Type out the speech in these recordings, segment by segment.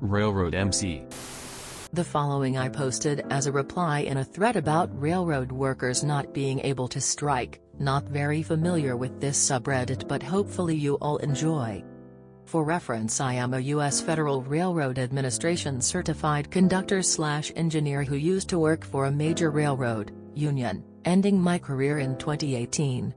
Railroad MC. The following I posted as a reply in a thread about railroad workers not being able to strike. Not very familiar with this subreddit, but hopefully you all enjoy. For reference, I am a U.S. Federal Railroad Administration certified conductor/engineer who used to work for a major railroad union, ending my career in 2018.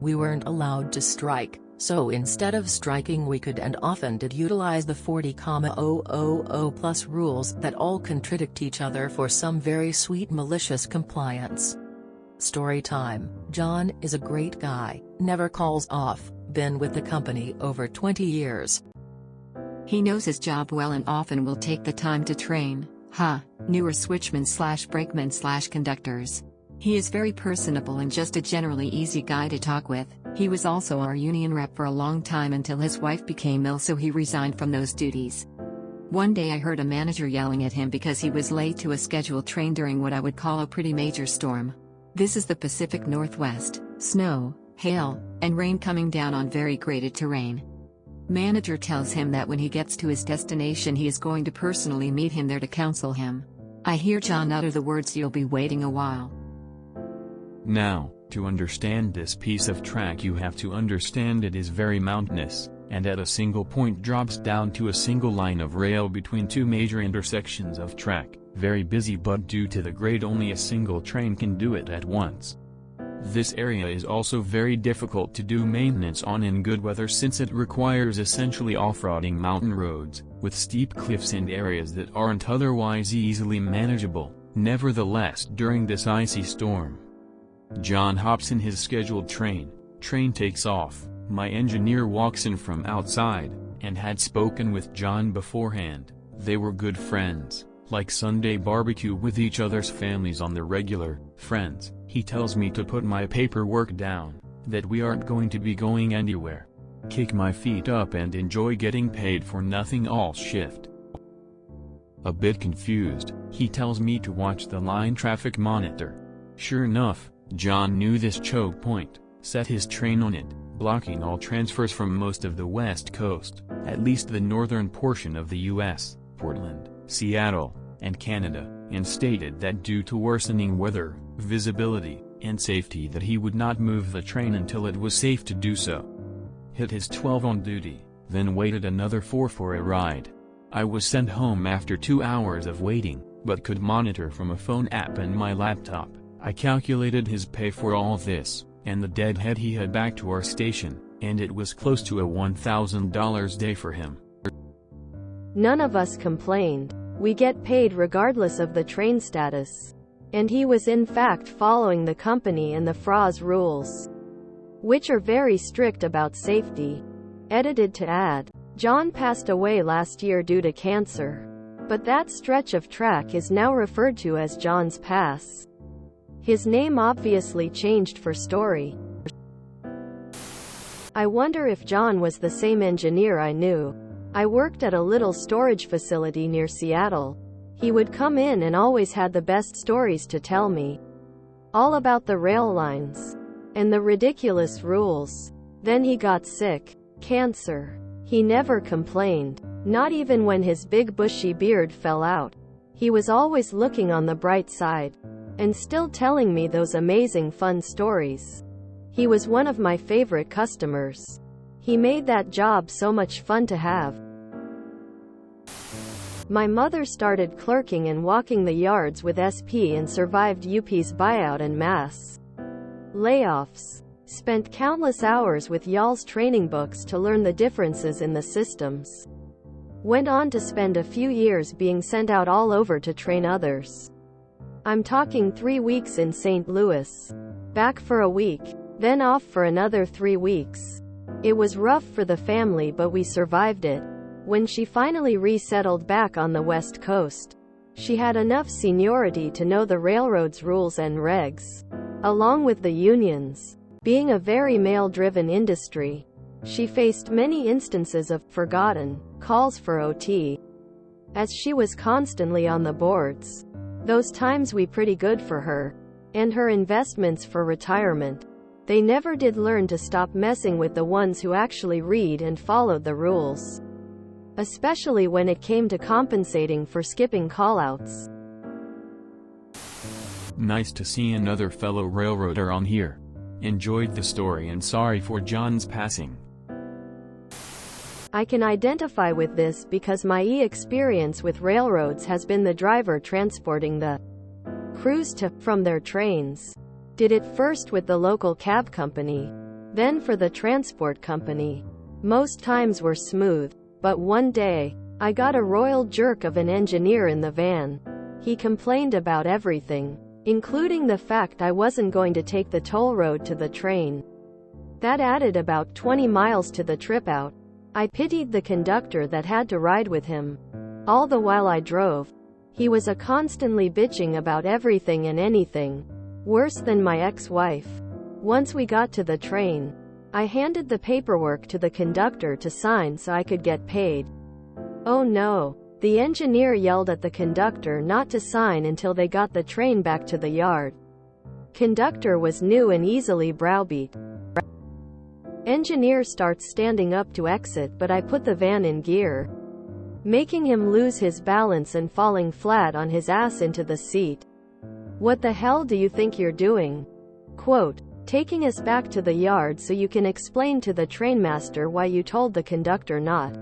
We weren't allowed to strike, so instead of striking we could and often did utilize the 40,000 plus rules that all contradict each other for some very sweet malicious compliance. Story time. John is a great guy, never calls off, been with the company over 20 years. He knows his job well and often will take the time to train, newer switchmen/brakemen/conductors. He is very personable and just a generally easy guy to talk with. He was also our union rep for a long time until his wife became ill, so he resigned from those duties. One day I heard a manager yelling at him because he was late to a scheduled train during what I would call a pretty major storm. This is the Pacific Northwest, snow, hail, and rain coming down on very graded terrain. Manager tells him that when he gets to his destination he is going to personally meet him there to counsel him. I hear John utter the words, "You'll be waiting a while." Now, to understand this piece of track you have to understand it is very mountainous, and at a single point drops down to a single line of rail between two major intersections of track. Very busy, but due to the grade only a single train can do it at once. This area is also very difficult to do maintenance on in good weather since it requires essentially off-roading mountain roads, with steep cliffs and areas that aren't otherwise easily manageable. Nevertheless, during this icy storm, John hops in his scheduled train takes off, my engineer walks in from outside, and had spoken with John beforehand. They were good friends, like Sunday barbecue with each other's families on the regular. Friends. He tells me to put my paperwork down, that we aren't going to be going anywhere. Kick my feet up and enjoy getting paid for nothing all shift. A bit confused, he tells me to watch the line traffic monitor. Sure enough, John knew this choke point, set his train on it, blocking all transfers from most of the West Coast, at least the northern portion of the U.S., Portland, Seattle, and Canada, and stated that due to worsening weather, visibility, and safety that he would not move the train until it was safe to do so. Hit his 12 on duty, then waited another 4 for a ride. I was sent home after 2 hours of waiting, but could monitor from a phone app and my laptop. I calculated his pay for all this, and the deadhead he had back to our station, and it was close to a $1,000 day for him. None of us complained. We get paid regardless of the train status. And he was in fact following the company and the FRA's rules, which are very strict about safety. Edited to add, John passed away last year due to cancer. But that stretch of track is now referred to as John's Pass. His name obviously changed for story. I wonder if John was the same engineer I knew. I worked at a little storage facility near Seattle. He would come in and always had the best stories to tell me. All about the rail lines. And the ridiculous rules. Then he got sick. Cancer. He never complained. Not even when his big bushy beard fell out. He was always looking on the bright side. And still telling me those amazing fun stories. He was one of my favorite customers. He made that job so much fun to have. My mother started clerking and walking the yards with SP and survived UP's buyout and mass layoffs. Spent countless hours with y'all's training books to learn the differences in the systems. Went on to spend a few years being sent out all over to train others. I'm talking 3 weeks in St. Louis. Back for a week. Then off for another 3 weeks. It was rough for the family, but we survived it. When she finally resettled back on the West Coast, she had enough seniority to know the railroad's rules and regs, along with the unions. Being a very male-driven industry, she faced many instances of forgotten calls for OT, as she was constantly on the boards. Those times we pretty good for her, and her investments for retirement. They never did learn to stop messing with the ones who actually read and followed the rules. especially when it came to compensating for skipping callouts. Nice to see another fellow railroader on here. Enjoyed the story and sorry for John's passing. I can identify with this because my experience with railroads has been the driver transporting the crews to, from their trains. Did it first with the local cab company, then for the transport company. Most times were smooth, but one day, I got a royal jerk of an engineer in the van. He complained about everything, including the fact I wasn't going to take the toll road to the train. That added about 20 miles to the trip out. I pitied the conductor that had to ride with him. All the while I drove. He was constantly bitching about everything and anything. Worse than my ex-wife. Once we got to the train, I handed the paperwork to the conductor to sign so I could get paid. Oh no. The engineer yelled at the conductor not to sign until they got the train back to the yard. Conductor was new and easily browbeat. Engineer starts standing up to exit, but I put the van in gear, making him lose his balance and falling flat on his ass into the seat. What the hell do you think you're doing? Quote, taking us back to the yard so you can explain to the trainmaster why you told the conductor not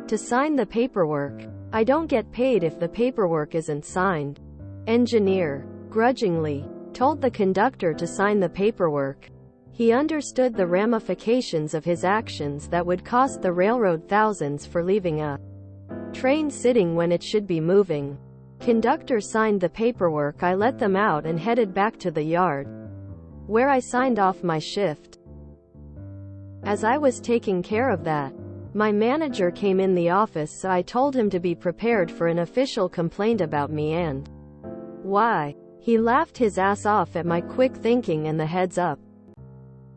to sign the paperwork. I don't get paid if the paperwork isn't signed. Engineer, grudgingly, told the conductor to sign the paperwork. He understood the ramifications of his actions that would cost the railroad thousands for leaving a train sitting when it should be moving. Conductor signed the paperwork. I let them out and headed back to the yard, where I signed off my shift. As I was taking care of that, my manager came in the office, so I told him to be prepared for an official complaint about me and why. He laughed his ass off at my quick thinking and the heads up.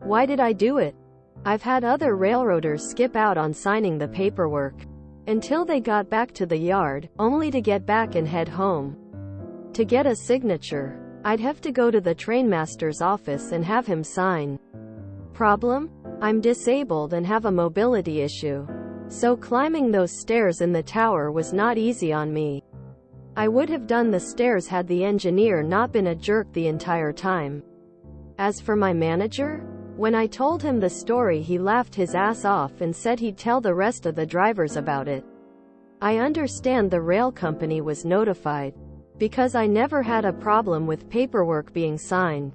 Why did I do it? I've had other railroaders skip out on signing the paperwork until they got back to the yard, only to get back and head home. To get a signature, I'd have to go to the trainmaster's office and have him sign. Problem? I'm disabled and have a mobility issue. So climbing those stairs in the tower was not easy on me. I would have done the stairs had the engineer not been a jerk the entire time. As for my manager, when I told him the story, he laughed his ass off and said he'd tell the rest of the drivers about it. I understand the rail company was notified, because I never had a problem with paperwork being signed.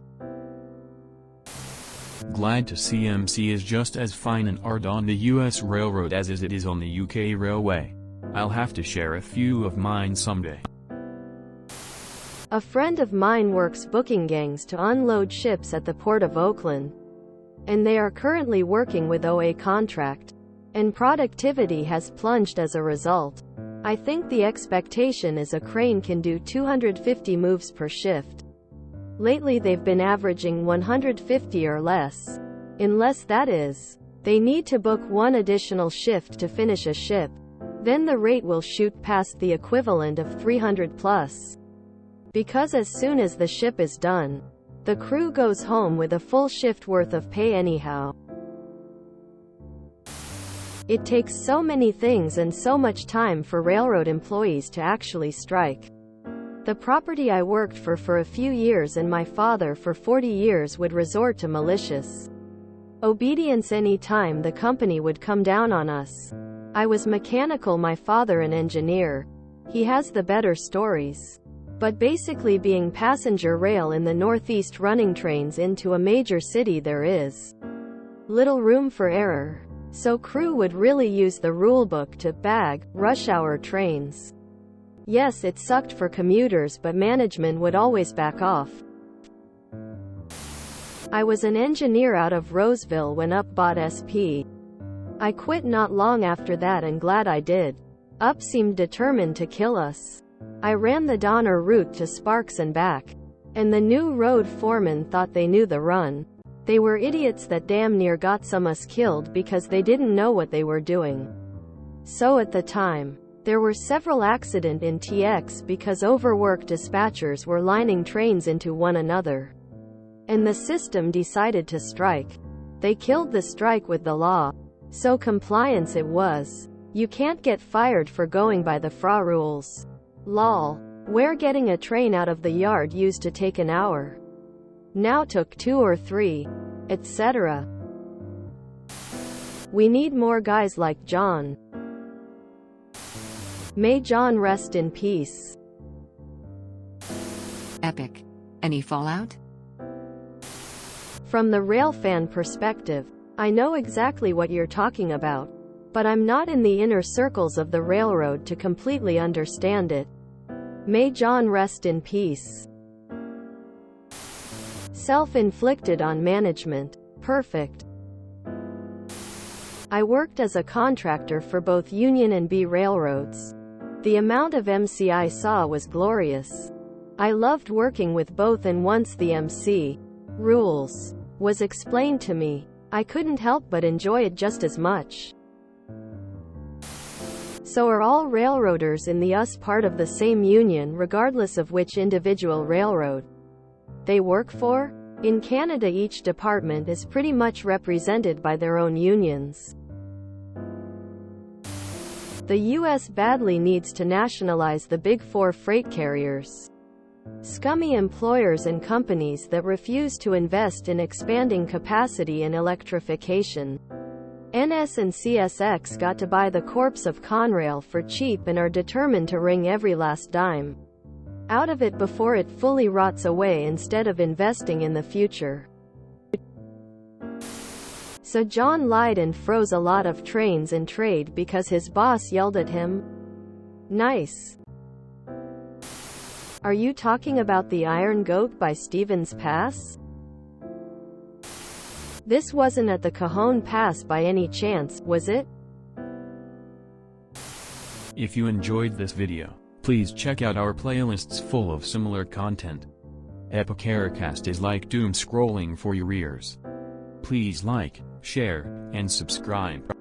Glad to see MC is just as fine an art on the US railroad as it is on the UK railway. I'll have to share a few of mine someday. A friend of mine works booking gangs to unload ships at the Port of Oakland, and they are currently working with OA contract, and productivity has plunged as a result. I think the expectation is a crane can do 250 moves per shift. Lately they've been averaging 150 or less. Unless that is, they need to book one additional shift to finish a ship. Then the rate will shoot past the equivalent of 300 plus. Because as soon as the ship is done, the crew goes home with a full shift worth of pay anyhow. It takes so many things and so much time for railroad employees to actually strike. The property I worked for a few years and my father for 40 years would resort to malicious obedience any time the company would come down on us. I was mechanical, my father an engineer. He has the better stories. But basically being passenger rail in the Northeast running trains into a major city, there is little room for error. So crew would really use the rulebook to bag rush hour trains. Yes, it sucked for commuters, but management would always back off. I was an engineer out of Roseville when UP bought SP. I quit not long after that, and glad I did. UP seemed determined to kill us. I ran the Donner route to Sparks and back, and the new road foreman thought they knew the run. They were idiots that damn near got some us killed because they didn't know what they were doing. So at the time, there were several accidents in TX because overworked dispatchers were lining trains into one another. And the system decided to strike. They killed the strike with the law. So compliance it was. You can't get fired for going by the FRA rules. Lol. Where getting a train out of the yard used to take an hour now took 2 or 3, etc. We need more guys like John. May John rest in peace. Epic. Any fallout? From the railfan perspective, I know exactly what you're talking about, but I'm not in the inner circles of the railroad to completely understand it. May John rest in peace. Self-inflicted on management. Perfect. I worked as a contractor for both Union and B railroads. The amount of MC I saw was glorious. I loved working with both, and once the MC rules was explained to me, I couldn't help but enjoy it just as much. So are all railroaders in the US part of the same union regardless of which individual railroad they work for? In Canada, each department is pretty much represented by their own unions. The US badly needs to nationalize the Big Four freight carriers. Scummy employers and companies that refuse to invest in expanding capacity and electrification. NS and CSX got to buy the corpse of Conrail for cheap and are determined to wring every last dime out of it before it fully rots away instead of investing in the future. So John lied and froze a lot of trains and trade because his boss yelled at him? Nice. Are you talking about the Iron Goat by Stevens Pass? This wasn't at the Cajon Pass by any chance, was it? If you enjoyed this video, please check out our playlists full of similar content. Epicaricast is like doom scrolling for your ears. Please like, share, and subscribe.